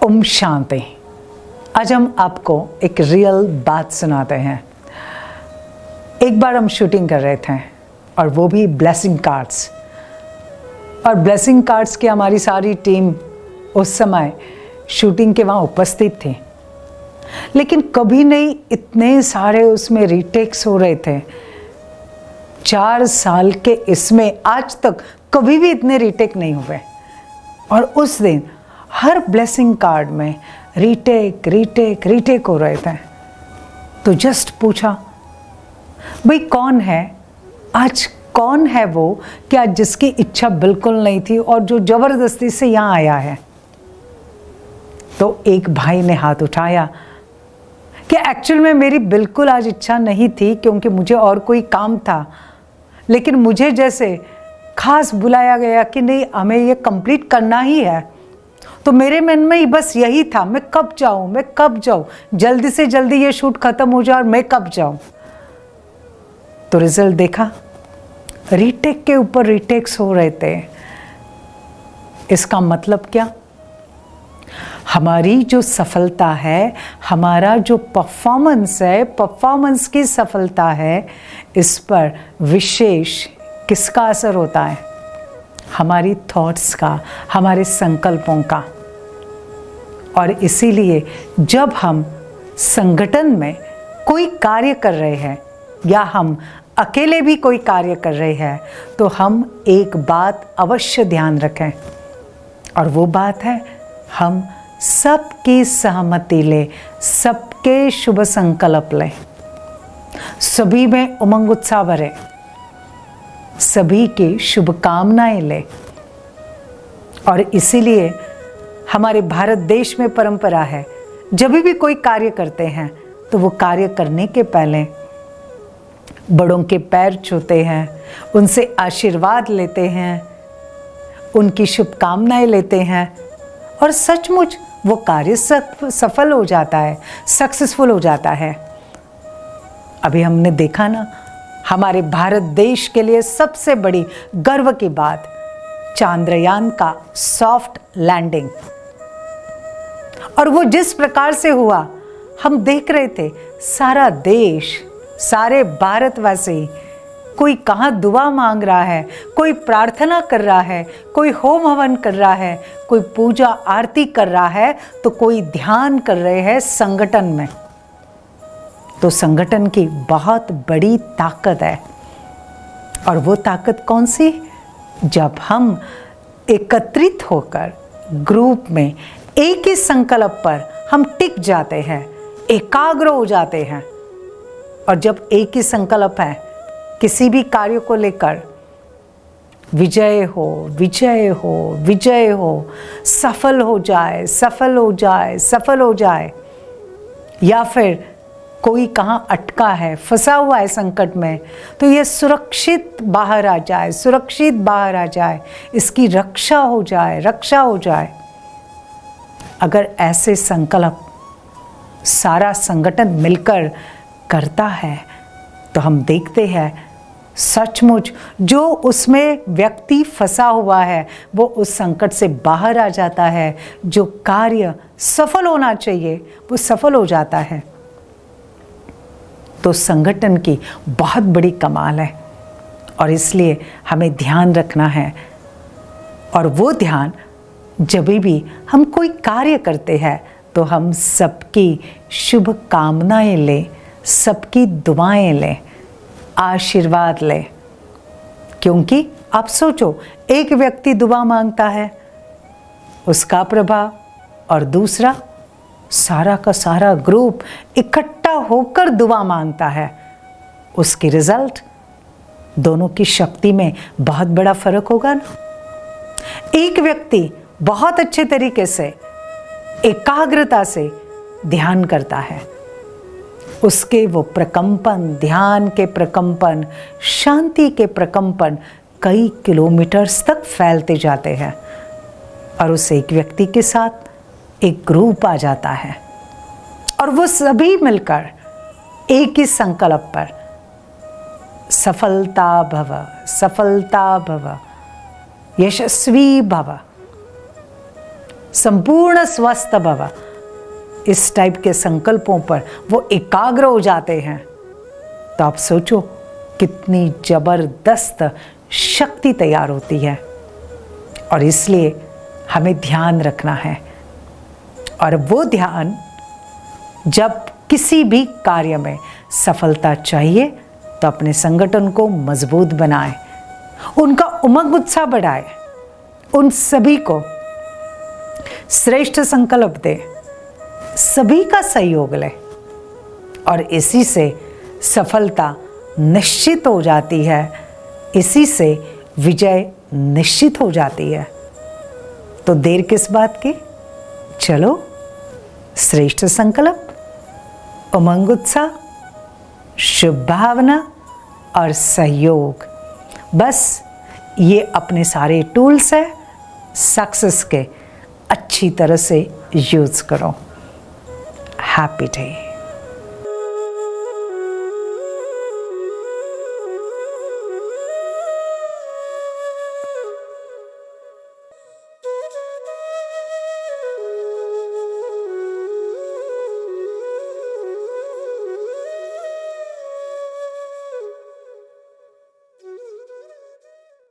ओम शांति। आज हम आपको एक रियल बात सुनाते हैं। एक बार हम शूटिंग कर रहे थे और वो भी ब्लेसिंग कार्ड्स, और ब्लेसिंग कार्ड्स की हमारी सारी टीम उस समय शूटिंग के वहाँ उपस्थित थी। लेकिन कभी नहीं इतने सारे उसमें रीटेक्स हो रहे थे। 4 साल के इसमें आज तक कभी भी इतने रीटेक नहीं हुए। और उस दिन हर ब्लेसिंग कार्ड में रीटेक हो रहे थे। तो जस्ट पूछा, भाई कौन है आज, कौन है वो कि आज जिसकी इच्छा बिल्कुल नहीं थी और जो ज़बरदस्ती से यहाँ आया है। तो एक भाई ने हाथ उठाया कि एक्चुअल में मेरी बिल्कुल आज इच्छा नहीं थी, क्योंकि मुझे और कोई काम था। लेकिन मुझे जैसे खास बुलाया गया कि नहीं, हमें ये कंप्लीट करना ही है। तो मेरे मन में ही बस यही था, मैं कब जाऊं, जल्दी से जल्दी ये शूट खत्म हो जाए और मैं कब जाऊं। तो रिजल्ट देखा, रीटेक के ऊपर रीटेक्स हो रहे थे। इसका मतलब क्या? हमारी जो सफलता है, हमारा जो परफॉर्मेंस है, परफॉर्मेंस की सफलता है, इस पर विशेष किसका असर होता है? हमारी थॉट्स का, हमारे संकल्पों का। और इसीलिए जब हम संगठन में कोई कार्य कर रहे हैं या हम अकेले भी कोई कार्य कर रहे हैं, तो हम एक बात अवश्य ध्यान रखें, और वो बात है हम सबकी सहमति लें, सबके शुभ संकल्प लें, सभी में उमंग उत्साह भरे, सभी की शुभकामनाएं ले। और इसीलिए हमारे भारत देश में परंपरा है, जब भी कोई कार्य करते हैं तो वो कार्य करने के पहले बड़ों के पैर छूते हैं, उनसे आशीर्वाद लेते हैं, उनकी शुभकामनाएं लेते हैं, और सचमुच वो कार्य सफल हो जाता है, सक्सेसफुल हो जाता है। अभी हमने देखा ना, हमारे भारत देश के लिए सबसे बड़ी गर्व की बात, चांद्रयान का सॉफ्ट लैंडिंग। और वो जिस प्रकार से हुआ, हम देख रहे थे, सारा देश, सारे भारतवासी, कोई कहाँ दुआ मांग रहा है, कोई प्रार्थना कर रहा है, कोई होम हवन कर रहा है, कोई पूजा आरती कर रहा है, तो कोई ध्यान कर रहे हैं संगठन में। तो संगठन की बहुत बड़ी ताकत है। और वो ताकत कौन सी? जब हम एकत्रित होकर ग्रुप में एक ही संकल्प पर हम टिक जाते हैं, एकाग्र हो जाते हैं। और जब एक ही संकल्प है किसी भी कार्य को लेकर, विजय हो, विजय हो, विजय हो, सफल हो जाए, सफल हो जाए, सफल हो जाए, या फिर कोई कहाँ अटका है, फंसा हुआ है संकट में, तो ये सुरक्षित बाहर आ जाए, सुरक्षित बाहर आ जाए, इसकी रक्षा हो जाए, रक्षा हो जाए। अगर ऐसे संकल्प सारा संगठन मिलकर करता है, तो हम देखते हैं सचमुच जो उसमें व्यक्ति फंसा हुआ है वो उस संकट से बाहर आ जाता है। जो कार्य सफल होना चाहिए वो सफल हो जाता है। तो संगठन की बहुत बड़ी कमाल है, और इसलिए हमें ध्यान रखना है। और वो ध्यान, जब भी हम कोई कार्य करते हैं तो हम सबकी शुभकामनाएं लें, सबकी दुआएं लें, आशीर्वाद लें। क्योंकि आप सोचो, एक व्यक्ति दुआ मांगता है, उसका प्रभाव, और दूसरा सारा का सारा ग्रुप इकट्ठा होकर दुआ मांगता है, उसकी रिजल्ट, दोनों की शक्ति में बहुत बड़ा फर्क होगा ना। एक व्यक्ति बहुत अच्छे तरीके से, एकाग्रता से ध्यान करता है, उसके वो प्रकंपन, ध्यान के प्रकंपन, शांति के प्रकंपन कई किलोमीटर्स तक फैलते जाते हैं। और उस एक व्यक्ति के साथ एक ग्रुप आ जाता है, और वो सभी मिलकर एक ही संकल्प पर, सफलता भव, सफलता भव, यशस्वी भव, संपूर्ण स्वस्थ भव, इस टाइप के संकल्पों पर वो एकाग्र हो जाते हैं, तो आप सोचो कितनी जबरदस्त शक्ति तैयार होती है। और इसलिए हमें ध्यान रखना है, और वो ध्यान जब किसी भी कार्य में सफलता चाहिए तो अपने संगठन को मजबूत बनाए, उनका उमंग उत्साह बढ़ाए, उन सभी को श्रेष्ठ संकल्प दे, सभी का सहयोग ले, और इसी से सफलता निश्चित हो जाती है, इसी से विजय निश्चित हो जाती है। तो देर किस बात की, चलो श्रेष्ठ संकल्प, उमंग उत्साह, शुभ भावना और सहयोग, बस ये अपने सारे टूल्स है सक्सेस के, अच्छी तरह से यूज करो। Happy day.